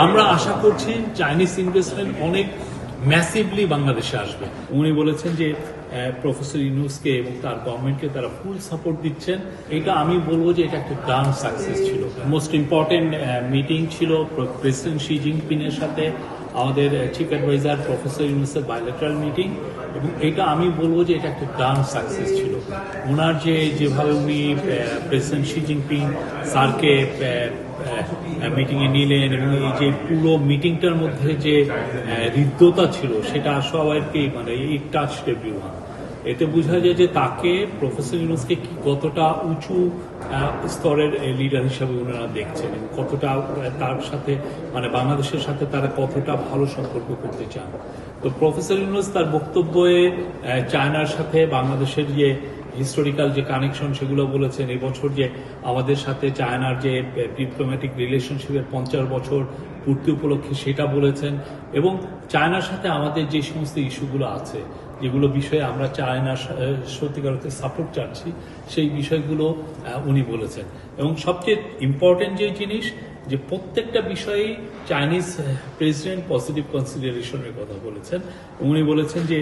আমরা আশা করছি Chinese investment অনেক ম্যাসিভলি বাংলাদেশে আসবে। উনি বলেছেন যে প্রফেসর ইউনূসকে এবং তার গভর্নমেন্টকে তারা ফুল সাপোর্ট দিচ্ছেন। এটা আমি বলবো যে এটা একটা গ্রান্ড সাকসেস ছিল। মোস্ট ইম্পর্টেন্ট মিটিং ছিল প্রেসিডেন্ট শি জিনপিংয়ের সাথে আমাদের চিফ অ্যাডভাইজার প্রফেসর ইউনূসের বাইলেটারাল মিটিং, এবং এটা আমি বলবো যে এটা একটা গ্রান্ড সাকসেস ছিল। ওনার যেভাবে উনি প্রেসিডেন্ট শি জিনপিং স্যারকে মিটিংয়ে নিলেন এবং এই যে পুরো মিটিংটার মধ্যে যে হৃদ্যতা ছিল সেটা সবাইকেই মানে ইট টাচড এভরিওয়ান। এতে বোঝা যায় যে তাকে প্রফেসর ইউনূসকে কতটা উঁচু স্তরের লিডার হিসাবে ওনারা দেখছেন এবং কতটা তার সাথে মানে বাংলাদেশের সাথে তারা কতটা ভালো সম্পর্ক করতে চান। তো প্রফেসর ইউনূস তার বক্তব্যে চায়নার সাথে বাংলাদেশের যে হিস্টোরিক্যাল যে কানেকশন সেগুলো বলেছেন। এবছর যে আমাদের সাথে চায়নার যে ডিপ্লোম্যাটিক রিলেশনশিপের 50 বছর পূর্তি উপলক্ষে সেটা বলেছেন, এবং চায়নার সাথে আমাদের যে সমস্ত ইস্যুগুলো আছে যেগুলো বিষয়ে আমরা চায়নার সত্যিকার অর্থে সাপোর্ট চাচ্ছি সেই বিষয়গুলো উনি বলেছেন। এবং সবচেয়ে ইম্পর্টেন্ট যে জিনিস যে প্রত্যেকটা বিষয়েই চাইনিজ প্রেসিডেন্ট পজিটিভ কনসিডারেশনের কথা বলেছেন। উনি বলেছেন যে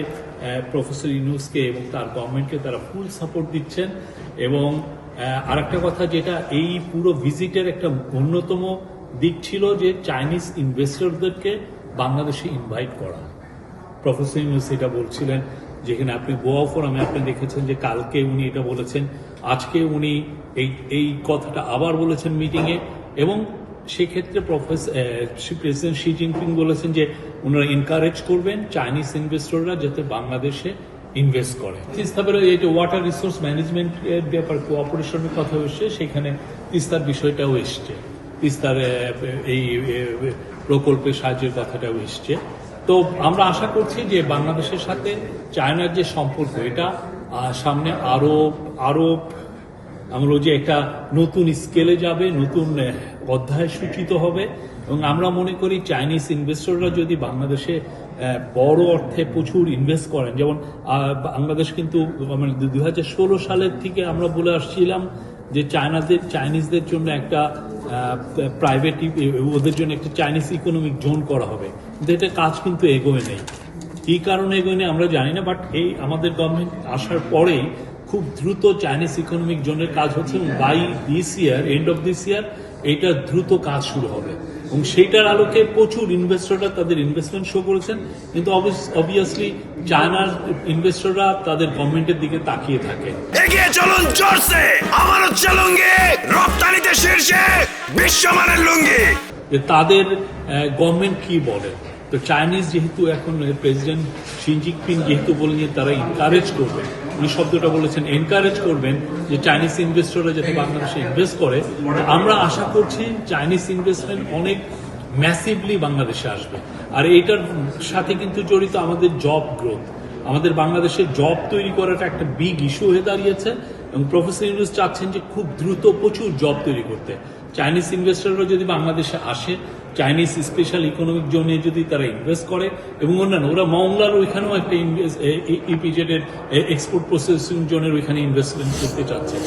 প্রফেসর ইউনূসকে এবং তার গভর্নমেন্টকে তারা ফুল সাপোর্ট দিচ্ছেন। এবং আরেকটা কথা যেটা এই পুরো ভিজিটের একটা অন্যতম দিক ছিল যে চাইনিজ ইনভেস্টরদেরকে বাংলাদেশে ইনভাইট করা। প্রফেসর ইউনূস এটা বলছিলেন, যেখানে আপনি গোয়া ফোরামে আপনি দেখেছেন যে কালকে উনি এটা বলেছেন, আজকে উনি এই কথাটা আবার বলেছেন মিটিংয়ে। এবং সেক্ষেত্রে প্রেসিডেন্ট শি জিনপিং বলেছেন যে ওনারা এনকারেজ করবেন চাইনিজ ইনভেস্টররা যাতে বাংলাদেশে ইনভেস্ট করে। তিস্তার এই যে ওয়াটার রিসোর্স ম্যানেজমেন্টের ব্যাপার কোঅপারেশনের কথা এসছে, সেখানে তিস্তার বিষয়টাও এসছে, তিস্তার এই প্রকল্পের সাহায্যের কথাটাও এসছে। তো আমরা আশা করছি যে বাংলাদেশের সাথে চায়নার যে সম্পর্ক এটা সামনে আরো আমরা যে একটা নতুন স্কেলে যাবে, নতুন অধ্যায় সূচিত হবে। এবং আমরা মনে করি চাইনিজ ইনভেস্টররা যদি বাংলাদেশে বড় অর্থে প্রচুর ইনভেস্ট করেন, যেমন বাংলাদেশ কিন্তু মানে 2016 সালের থেকে আমরা বলে আসছিলাম যে চাইনিজদের জন্য একটা প্রাইভেট ওদের জন্য একটা চাইনিজ ইকোনমিক জোন করা হবে, কিন্তু এটা কাজ কিন্তু এগোয় নেই। কি কারণে এগোয় নেই আমরা জানি না, বাট এই আমাদের গভর্নমেন্ট আসার পরেই খুব দ্রুত চাইনিজ ইকোনমিক জোনের কাজ হচ্ছে এবং by this year end of this year এটা দ্রুত কাজ শুরু হবে। এবং সেইটার আলোকে প্রচুর ইনভেস্টররা তাদের ইনভেস্টমেন্ট শো করেছেন, কিন্তু অবভিয়াসলি চায়নার ইনভেস্টররা তাদের গভর্নমেন্টের দিকে তাকিয়ে থাকে। এগিয়ে চলুন জোরসে, আমার হচ্ছে লুঙ্গি, রপ্তানিতে শীর্ষে বিশ্বমানের লুঙ্গি। তাদের গভর্নমেন্ট কি বলে, তো চাইনিজ যেহেতু এখন প্রেসিডেন্ট শি জিনপিং যেহেতু বলেন যে তারা এনকারেজ করবেন, উনি শব্দটা বলেছেন এনকারেজ করবেন যে চাইনিজ ইনভেস্টররা যাতে বাংলাদেশে ইনভেস্ট করে। আমরা আশা করছি চাইনিজ ইনভেস্টমেন্ট অনেক ম্যাসিভলি বাংলাদেশে আসবে। আর এটার সাথে কিন্তু জড়িত আমাদের জব গ্রোথ, আমাদের বাংলাদেশে জব তৈরি করাটা একটা বিগ ইস্যু হয়ে দাঁড়িয়েছে। এবং প্রফেসর ইউনূস চাচ্ছেন যে খুব দ্রুত প্রচুর জব তৈরি করতে। চাইনিজ ইনভেস্টররা যদি বাংলাদেশে আসে, চাইনিজ স্পেশাল ইকোনমিক জোনে যদি তারা ইনভেস্ট করে, এবং অন্যান্য ওরা মংলার ওইখানেও একটা ইপিজেড এর এক্সপোর্ট প্রসেসিং জোনের ওইখানে ইনভেস্টমেন্ট করতে চাচ্ছে।